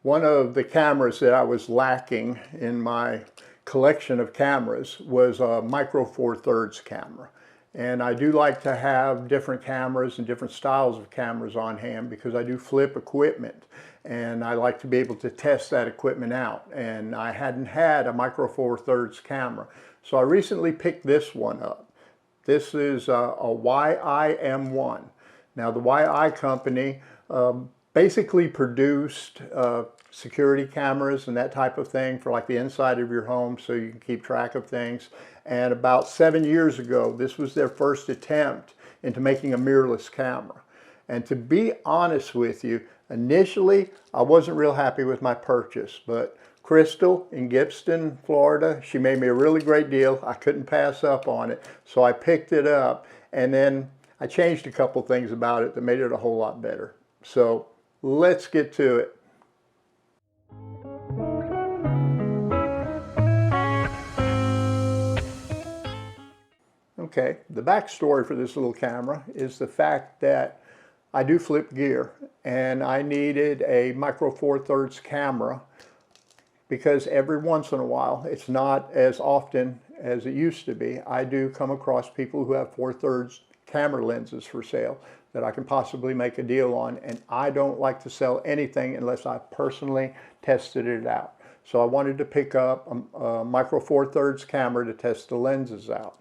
One of the cameras that I was lacking in my collection of cameras was a micro four thirds camera. And I do like to have different cameras and different styles of cameras on hand because I do flip equipment and I like to be able to test that equipment out. And I hadn't had a micro four thirds camera. So I recently picked this one up. This is a YI-M1. Now the YI company basically produced security cameras and that type of thing for like the inside of your home so you can keep track of things. And about 7 years ago, this was their first attempt into making a mirrorless camera. And to be honest with you, initially I wasn't real happy with my purchase, but Crystal in Gibson, Florida, she made me a really great deal. I couldn't pass up on it, so I picked it up, and then I changed a couple things about it that made it a whole lot better. So let's get to it. Okay, the backstory for this little camera is the fact that I do flip gear and I needed a micro four thirds camera because every once in a while, it's not as often as it used to be, I do come across people who have 4/3 camera lenses for sale that I can possibly make a deal on, and I don't like to sell anything unless I personally tested it out. So I wanted to pick up a micro four thirds camera to test the lenses out.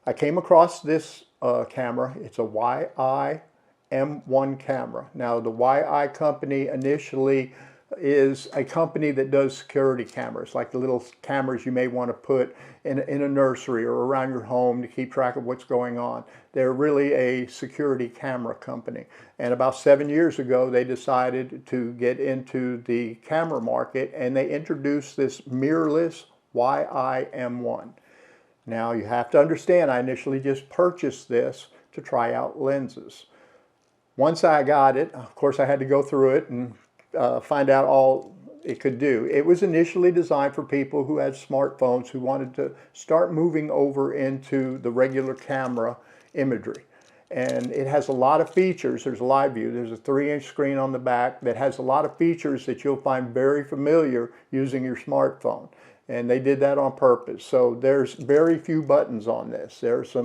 I came across this camera. It's a YI-M1 camera. Now the YI company initially is a company that does security cameras, like the little cameras you may want to put in a nursery or around your home to keep track of what's going on. They're really a security camera company. And about 7 years ago, they decided to get into the camera market and they introduced this mirrorless YI-M1. Now you have to understand, I initially just purchased this to try out lenses. Once I got it, of course I had to go through it and find out all it could do. It was initially designed for people who had smartphones who wanted to start moving over into the regular camera imagery. And it has a lot of features. There's a live view. There's a 3-inch screen on the back that has a lot of features that you'll find very familiar using your smartphone. And they did that on purpose. So there's very few buttons on this. There's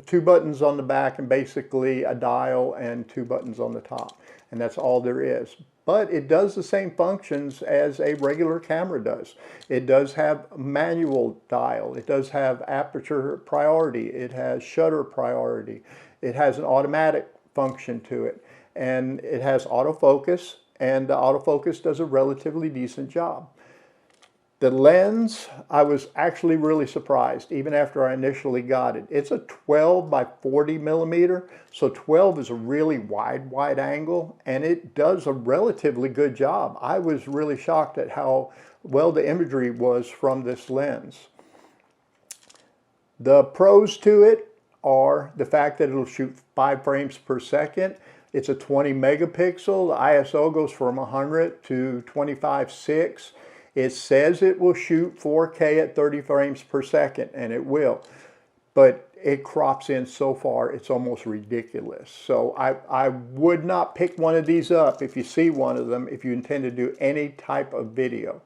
2 buttons on the back and basically a dial and 2 buttons on the top. And that's all there is. But it does the same functions as a regular camera does. It does have manual dial. It does have aperture priority. It has shutter priority. It has an automatic function to it. And it has autofocus, and the autofocus does a relatively decent job. The lens, I was actually really surprised, even after I initially got it. It's a 12 by 40 millimeter, so 12 is a really wide angle, and it does a relatively good job. I was really shocked at how well the imagery was from this lens. The pros to it are the fact that it'll shoot 5 frames per second. It's a 20 megapixel. The ISO goes from 100 to 25.6. It says it will shoot 4K at 30 frames per second, and it will. But it crops in so far, it's almost ridiculous. So I would not pick one of these up if you see one of them, if you intend to do any type of video.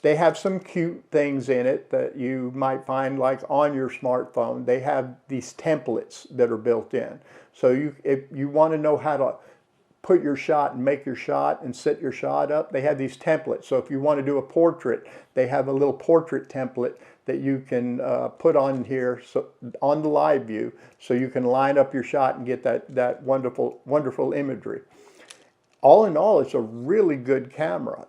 They have some cute things in it that you might find like on your smartphone. They have these templates that are built in. So if you want to know how to put your shot and make your shot and set your shot up, they have these templates. So if you want to do a portrait, they have a little portrait template that you can put on here, so on the live view, so you can line up your shot and get that wonderful imagery. All in all, it's a really good camera.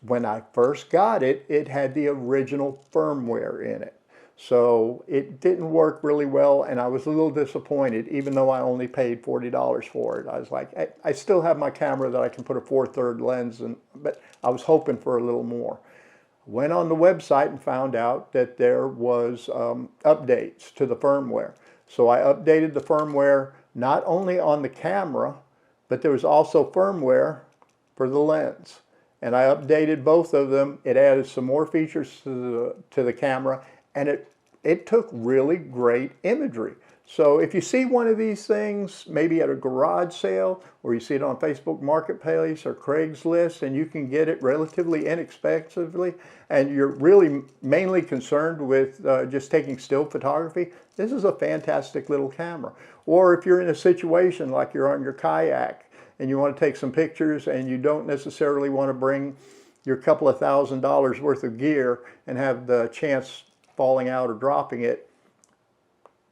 When I first got it, it had the original firmware in it. So it didn't work really well, and I was a little disappointed, even though I only paid $40 for it. I was like, I still have my camera that I can put a 4/3 lens in, but I was hoping for a little more. Went on the website and found out that there was updates to the firmware. So I updated the firmware not only on the camera, but there was also firmware for the lens. And I updated both of them. It added some more features to the camera, and it took really great imagery. So if you see one of these things, maybe at a garage sale, or you see it on Facebook Marketplace or Craigslist, and you can get it relatively inexpensively, and you're really mainly concerned with just taking still photography, this is a fantastic little camera. Or if you're in a situation like you're on your kayak and you want to take some pictures and you don't necessarily want to bring your couple of $1,000s worth of gear and have the chance falling out or dropping it,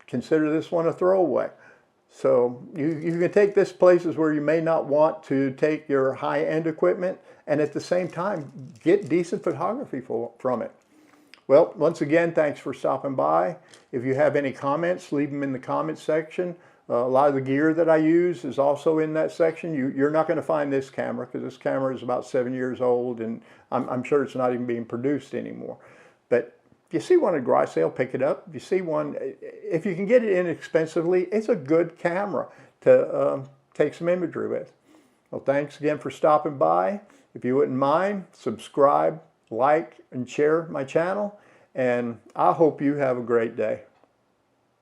consider this one a throwaway. So you can take this places where you may not want to take your high-end equipment, and at the same time get decent photography from it. Well, once again, thanks for stopping by. If you have any comments, leave them in the comments section. A lot of the gear that I use is also in that section. You're not going to find this camera, because this camera is about 7 years old, and I'm sure it's not even being produced anymore. But if you see one at a garage sale, pick it up. If you see one, if you can get it inexpensively, it's a good camera to take some imagery with. Well, thanks again for stopping by. If you wouldn't mind, subscribe, like, and share my channel. And I hope you have a great day.